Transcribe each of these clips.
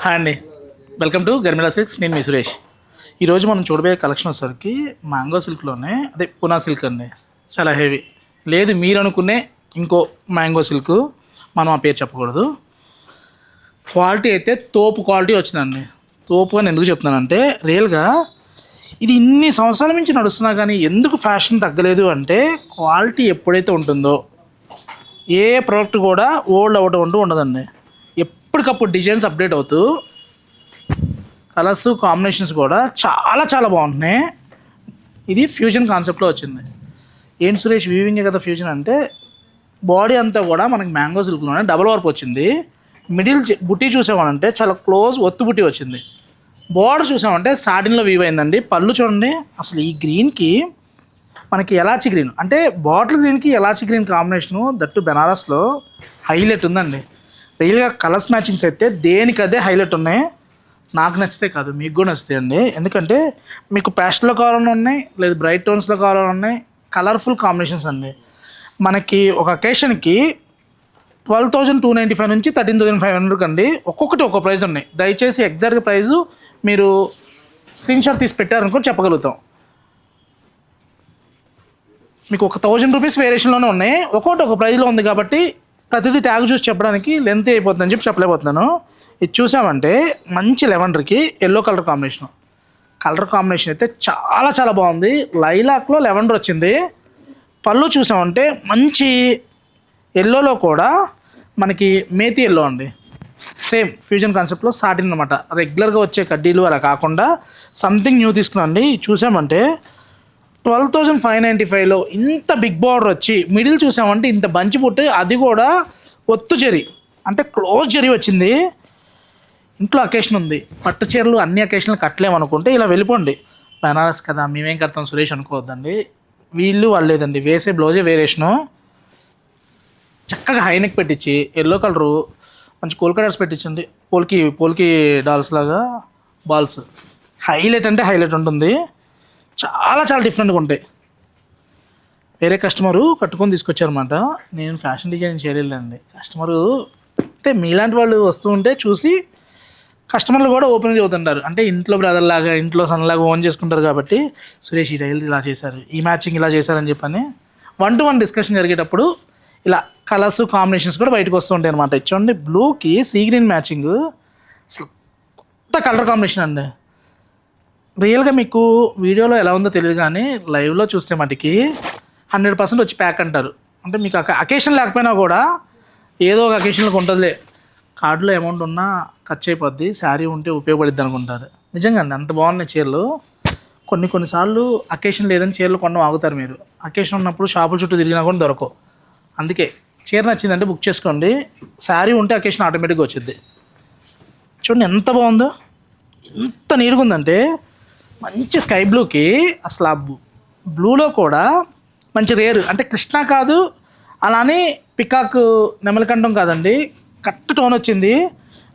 Hi అండి, welcome to గర్మిలా silks. నేను మీ సురేష్. ఈరోజు మనం చూడబోయే కలెక్షన్ వచ్చేసరికి మ్యాంగో సిల్క్లోనే అదే పునా సిల్క్ అండి. చాలా హెవీ లేదు, మీరు అనుకునే ఇంకో మ్యాంగో సిల్క్, మనం ఆ పేరు చెప్పకూడదు. క్వాలిటీ అయితే తోపు క్వాలిటీ వచ్చిందండి. తోపు అని ఎందుకు చెప్తున్నానంటే, రియల్గా ఇది ఇన్ని సంవత్సరాల నుంచి నడుస్తున్నా కానీ ఎందుకు ఫ్యాషన్ తగ్గలేదు అంటే, క్వాలిటీ ఎప్పుడైతే ఉంటుందో ఏ ప్రోడక్ట్ కూడా ఓల్డ్ అవ్వటం అంటూ ఉండదండి. ఎప్పటికప్పుడు డిజైన్స్ అప్డేట్ అవుతూ కలర్స్ కాంబినేషన్స్ కూడా చాలా చాలా బాగుంటున్నాయి. ఇది ఫ్యూజన్ కాన్సెప్ట్లో వచ్చింది. ఏంటి సురేష్, వీవింగే కదా ఫ్యూజన్ అంటే, బాడీ అంతా కూడా మనకి మ్యాంగో సిల్క్లోనే డబల్ వర్క్ వచ్చింది. మిడిల్ బుట్టి చూసామనంటే చాలా క్లోజ్ ఒత్తు బుట్టి వచ్చింది. బార్డర్ చూసామంటే సాటిన్లో వీవ్ అయిందండి. పళ్ళు చూడండి, అసలు ఈ గ్రీన్కి మనకి ఎలాచి గ్రీన్ అంటే బాటిల్ గ్రీన్కి ఎలాచి గ్రీన్ కాంబినేషను, దట్టు బెనారస్లో హైలైట్ ఉందండి. రియల్గా కలర్స్ మ్యాచింగ్స్ అయితే దేనికదే హైలైట్ ఉన్నాయి. నాకు నచ్చితే కాదు, మీకు కూడా నచ్చుతాయి అండి. ఎందుకంటే మీకు ప్యాస్టల్లో కావాలని ఉన్నాయి, లేదు బ్రైట్ టోన్స్లో కావాలని ఉన్నాయి. కలర్ఫుల్ కాంబినేషన్స్ అండి. మనకి ఒక అకేషన్కి 12,295 నుంచి 13,500 అండి. ఒక్కొక్కటి ఒక్కో ప్రైస్ ఉన్నాయి. దయచేసి ఎగ్జాక్ట్గా ప్రైజు మీరు స్క్రీన్ షాట్ తీసి పెట్టారనుకొని చెప్పగలుగుతాం. మీకు ఒక 1,000 రూపీస్ వేరియేషన్లోనే ఉన్నాయి. ఒక్కొక్కటి ఒక ప్రైజ్లో ఉంది కాబట్టి ప్రతిదీ ట్యాగ్ చూసి చెప్పడానికి లెంత్ అయిపోతుందని చెప్పి చెప్పలేకపోతున్నాను. ఇది చూసామంటే మంచి లెవెండర్కి ఎల్లో కలర్ కాంబినేషన్ అయితే చాలా చాలా బాగుంది. లైలాక్లో లెవెండర్ వచ్చింది. పళ్ళు చూసామంటే మంచి ఎల్లోలో కూడా మనకి మేతి ఎల్లో అండి. సేమ్ ఫ్యూజన్ కాన్సెప్ట్లో సాటిన్ అనమాట. రెగ్యులర్గా వచ్చే కడ్డీలు అలా కాకుండా సంథింగ్ న్యూ తీసుకున్నాండి. చూసామంటే 12,595లో ఇంత బిగ్ బార్డర్ వచ్చి మిడిల్ చూసామంటే ఇంత బంచి పుట్టి, అది కూడా ఒత్తు జరి అంటే క్లోజ్ జరి వచ్చింది. ఇంట్లో అకేషన్ ఉంది, పట్టు చీరలు అన్ని అకేషన్లు కట్టలేమనుకుంటే ఇలా వెళ్ళిపోండి. బెనారస్ కదా మేమేం కడతాం సురేష్ అనుకోవద్దండి. వీళ్ళు వాళ్ళు లేదండి, వేసే బ్లౌజే వేరియేషను. చక్కగా హైనెక్ పెట్టించి ఎల్లో కలరు మంచి కోల్కటాస్ పెట్టించింది. పోల్కి డాల్స్ లాగా బాల్స్ హైలైట్ అంటే హైలైట్ ఉంటుంది. చాలా చాలా డిఫరెంట్గా ఉంటాయి. వేరే కస్టమరు కట్టుకొని తీసుకొచ్చారన్నమాట. నేను ఫ్యాషన్ డిజైన్ చేయలేదండి. కస్టమరు అంటే మీలాంటి వాళ్ళు వస్తూ ఉంటే చూసి కస్టమర్లు కూడా ఓపెన్గా చదువుతుంటారు. అంటే ఇంట్లో బ్రదర్ లాగా, ఇంట్లో సన్లాగా ఓన్ చేసుకుంటారు కాబట్టి, సురేష్ ఈ టైల్ ఇలా చేశారు, ఈ మ్యాచింగ్ ఇలా చేశారని చెప్పని 1-to-1 డిస్కషన్ జరిగేటప్పుడు ఇలా కలర్స్ కాంబినేషన్స్ కూడా బయటకు వస్తూ ఉంటాయి అనమాట. చూడండి, బ్లూకి సీ గ్రీన్ మ్యాచింగ్, అసలు కొత్త కలర్ కాంబినేషన్ అండి. రియల్గా మీకు వీడియోలో ఎలా ఉందో తెలియదు కానీ లైవ్లో చూస్తే మటుకి 100% వచ్చి ప్యాక్ అంటారు. అంటే మీకు అకేషన్ లేకపోయినా కూడా ఏదో ఒక అకేషన్లకు ఉంటుందిలే, కార్డులో అమౌంట్ ఉన్నా ఖర్చు అయిపోద్ది, శారీ ఉంటే ఉపయోగపడుద్ది అనుకుంటారు. నిజంగా అండి, అంత బాగున్నాయి చీరలు. కొన్నిసార్లు అకేషన్ లేదని చీరలు కొనడం ఆగుతారు మీరు. అకేషన్ ఉన్నప్పుడు షాపుల చుట్టూ తిరిగినా కూడా దొరకవు. అందుకే చీర నచ్చిందంటే బుక్ చేసుకోండి. శారీ ఉంటే అకేషన్ ఆటోమేటిక్గా వచ్చింది. చూడండి ఎంత బాగుందో, ఎంత నీట్గా ఉందంటే. మంచి స్కై బ్లూకి అసలు ఆ బ్లూలో కూడా మంచి రేరు అంటే కృష్ణ కాదు, అలానే పికాక్ నెమలికంఠం కాదండి, కరెక్ట్ టోన్ వచ్చింది.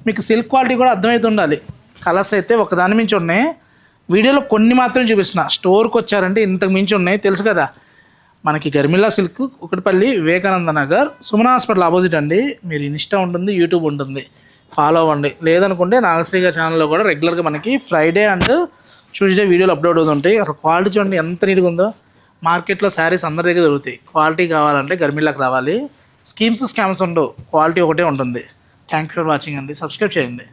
మీకు సిల్క్ క్వాలిటీ కూడా అర్థమవుతూ ఉండాలి. కలర్స్ అయితే ఒకదాని మించి ఉన్నాయి. వీడియోలో కొన్ని మాత్రం చూపిస్తున్నా. స్టోర్కి వచ్చారంటే ఇంతకు మించి ఉన్నాయి. తెలుసు కదా, మనకి గర్మిలా silk, Kukatpally, Vivekananda Nagar, Sumana hospital opposite అండి. మీరు ఇన్స్టా ఉంటుంది, యూట్యూబ్ ఉంటుంది, ఫాలో అవ్వండి. లేదనుకుంటే నాగశ్రీ గారి ఛానల్లో కూడా రెగ్యులర్గా మనకి ఫ్రైడే అండ్ ట్యూస్డే వీడియోలు అప్లోడ్ అవుతుంటాయి. అసలు క్వాలిటీ చూడండి ఎంత నీట్గా ఉందో. మార్కెట్లో శారీస్ అందరి దగ్గర దొరుకుతాయి. క్వాలిటీ కావాలంటే గర్మిలాకి రావాలి. స్కామ్స్ ఉండవు, క్వాలిటీ ఒకటే ఉంటుంది. థ్యాంక్ యూ ఫర్ వాచింగ్ అండి. సబ్స్క్రైబ్ చేయండి.